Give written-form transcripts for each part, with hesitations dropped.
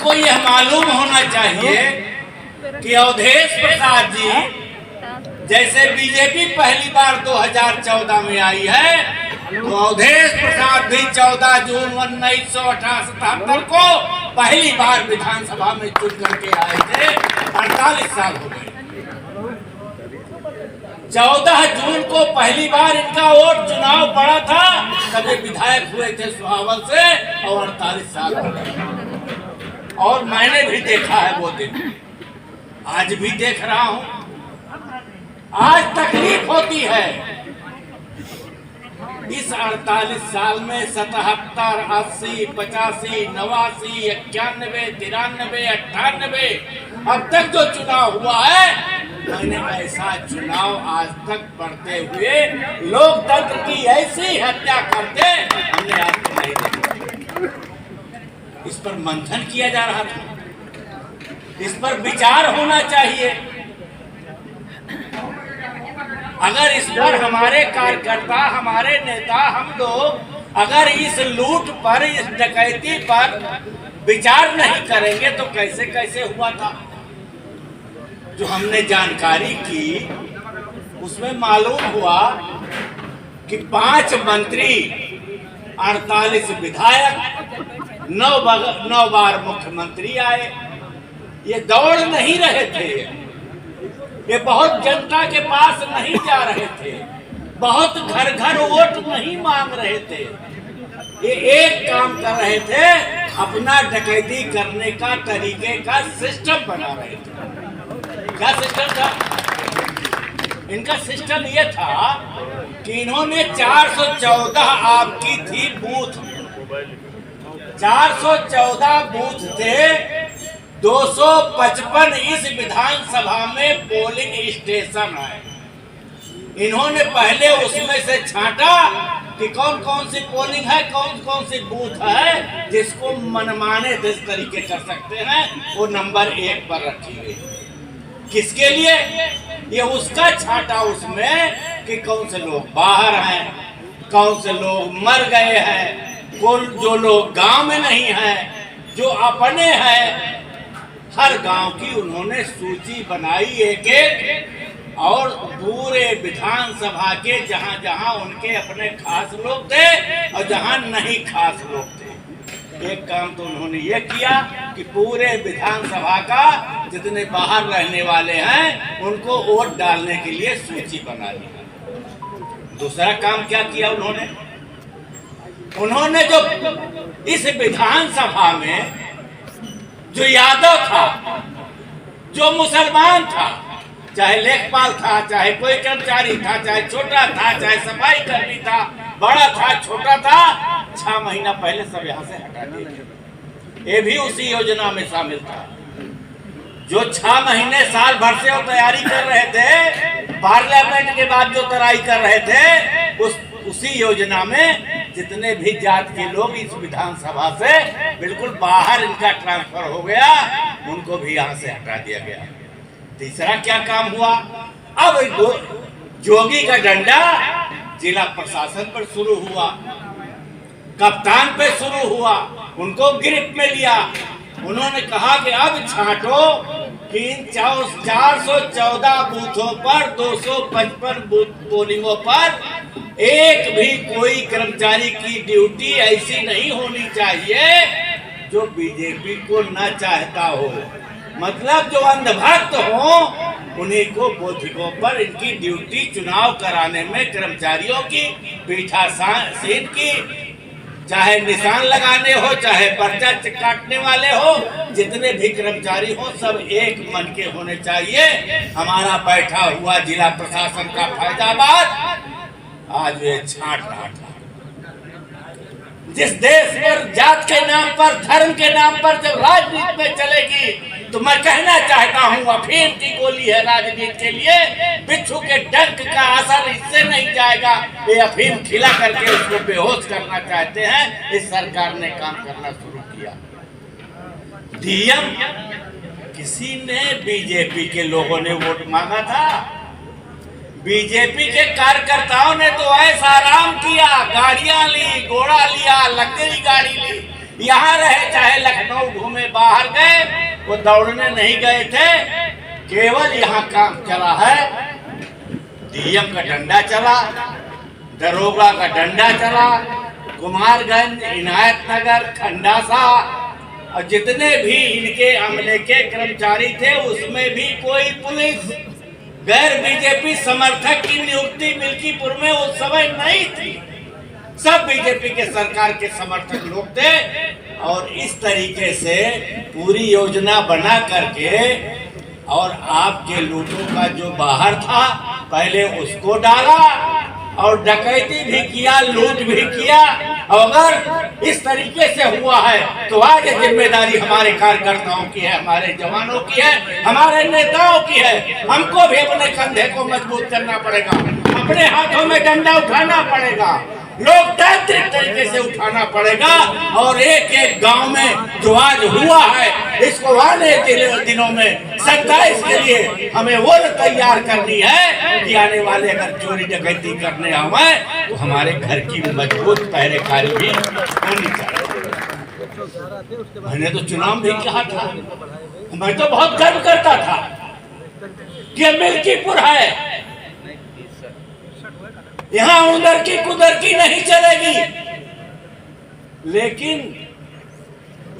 उनको यह मालूम होना चाहिए कि अवधेश प्रसाद जी जैसे बीजेपी पहली बार 2014 में आई है, तो अवधेश प्रसाद भी 14 जून 1978 को पहली बार विधानसभा में चुन करके आए थे। 48 साल हो गए। 14 जून को पहली बार इनका वोट चुनाव पड़ा था, तब ये विधायक हुए थे सुहावल से, और 48 साल हो गए। और मैंने भी देखा है वो दिन, आज भी देख रहा हूं। आज तकलीफ होती है। इस 48 साल में 77, 80, 85, 89, 91, 93, 98 अब तक जो चुनाव हुआ है, मैंने ऐसा चुनाव आज तक बढ़ते हुए लोकतंत्र की ऐसी हत्या करते हमने आज तक नहीं देखा। इस पर मंथन किया जा रहा था, इस पर विचार होना चाहिए। अगर इस पर हमारे कार्यकर्ता, हमारे नेता, हम लोग अगर इस लूट पर, इस डकैती पर विचार नहीं करेंगे तो कैसे कैसे हुआ था। जो हमने जानकारी की उसमें मालूम हुआ कि 5 मंत्री, 48 विधायक, 9 बार मुख्यमंत्री आए। ये दौड़ नहीं रहे थे, ये बहुत जनता के पास नहीं जा रहे थे, बहुत घर घर वोट नहीं मांग रहे थे। ये एक काम कर रहे थे, अपना डकैती करने का तरीके का सिस्टम बना रहे थे। क्या सिस्टम था इनका? सिस्टम ये था कि इन्होंने 414 आपकी थी बूथ, 414 बूथ थे, 255 इस विधानसभा में पोलिंग स्टेशन है। इन्होंने पहले उसमें से छांटा कि कौन कौन सी पोलिंग है, कौन कौन सी बूथ है जिसको मनमाने जिस तरीके कर सकते हैं, वो नंबर 1 पर रखी गई। किसके लिए? ये उसका छांटा उसमें कि कौन से लोग बाहर हैं, कौन से लोग मर गए हैं, कौन जो लोग गांव में नहीं हैं, जो अपने हैं। हर गांव की उन्होंने सूची बनाई एक एक, और पूरे विधानसभा के जहां जहां उनके अपने खास लोग थे और जहां नहीं खास लोग थे, एक काम तो उन्होंने ये किया कि पूरे विधानसभा का जितने बाहर रहने वाले हैं उनको वोट डालने के लिए सूची बना दी। दूसरा काम क्या किया उन्होंने जो इस विधानसभा में जो यादव था, जो मुसलमान था, चाहे लेखपाल था, चाहे कोई कर्मचारी था, चाहे छोटा था, चाहे सफाई कर्मी था, बड़ा था, छोटा था, 6 महीना पहले सब यहाँ से हटा दिए। ये भी उसी योजना में शामिल था। जो 6 महीने साल भर से वो तैयारी कर रहे थे, पार्लियामेंट के बाद जो तैयारी कर रहे थे, उसी योजना में जितने भी जात के लोग इस विधानसभा से बिल्कुल बाहर इनका ट्रांसफर हो गया, उनको भी यहाँ से हटा दिया गया। तीसरा क्या काम हुआ? अब जोगी का डंडा जिला प्रशासन पर शुरू हुआ, कप्तान पे शुरू हुआ, उनको गिरफ्त में लिया। उन्होंने कहा कि अब छांटो कि इन 414 बूथों पर, 255 पोलिंगों पर एक भी कोई कर्मचारी की ड्यूटी ऐसी नहीं होनी चाहिए जो बीजेपी को न चाहता हो। मतलब जो अंधभक्त हो, उन्हीं को बूथों पर इनकी ड्यूटी चुनाव कराने में कर्मचारियों की, पीठासीन की, चाहे निशान लगाने हो, चाहे पर्चा काटने वाले हो, जितने भी कर्मचारी हो, सब एक मन के होने चाहिए। हमारा बैठा हुआ जिला प्रशासन का फैजाबाद आज ये छांट रहा था। जिस देश पर जात के नाम पर, धर्म के नाम पर जब राजनीति में चलेगी, तो मैं कहना चाहता हूँ अफीम की गोली है राजनीति के लिए। बिच्छू के डंक का असर इससे नहीं जाएगा। ये अफीम खिला करके उसको बेहोश करना चाहते हैं। इस सरकार ने काम करना शुरू किया। डीएम किसी ने, बीजेपी के लोगों ने वोट मांगा था, बीजेपी के कार्यकर्ताओं ने तो ऐसा आराम किया, गाड़ियां ली, घोड़ा लिया, लग्जरी गाड़ी ली। यहाँ रहे चाहे लखनऊ घूमे, बाहर गए, वो दौड़ने नहीं गए थे। केवल यहाँ काम चला है, डीएम का डंडा चला, दरोगा का डंडा चला, कुमारगंज, इनायत नगर, खंडासा और जितने भी इनके अमले के कर्मचारी थे उसमें भी कोई पुलिस गैर बीजेपी समर्थक की नियुक्ति मिल्कीपुर में उस समय नहीं थी। सब बीजेपी के सरकार के समर्थक लोग थे और इस तरीके से पूरी योजना बना करके और आपके लूटों का जो बाहर था पहले उसको डाला और डकैती भी किया, लूट भी किया। अगर इस तरीके से हुआ है तो आज जिम्मेदारी हमारे कार्यकर्ताओं की है, हमारे जवानों की है, हमारे नेताओं की है। हमको भी अपने कंधे को मजबूत करना पड़ेगा, अपने हाथों में डंडा उठाना पड़ेगा, लोकतांत्रिक तरीके से उठाना पड़ेगा और एक एक गांव में जो आज हुआ है इसको आने दिनों में 27 के लिए हमें वो तैयार करनी है कि आने वाले अगर चोरी डकैती करने आवे तो हमारे घर की मजबूत पहरेकारी भी होनी चाहिए। मैंने तो चुनाव भी कहा था, मैं तो बहुत गर्व करता था कि मिल्कीपुर है, यहाँ उधर की कुदर की नहीं चलेगी। लेकिन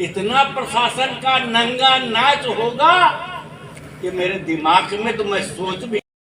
इतना प्रशासन का नंगा नाच होगा कि मेरे दिमाग में तो मैं सोच भी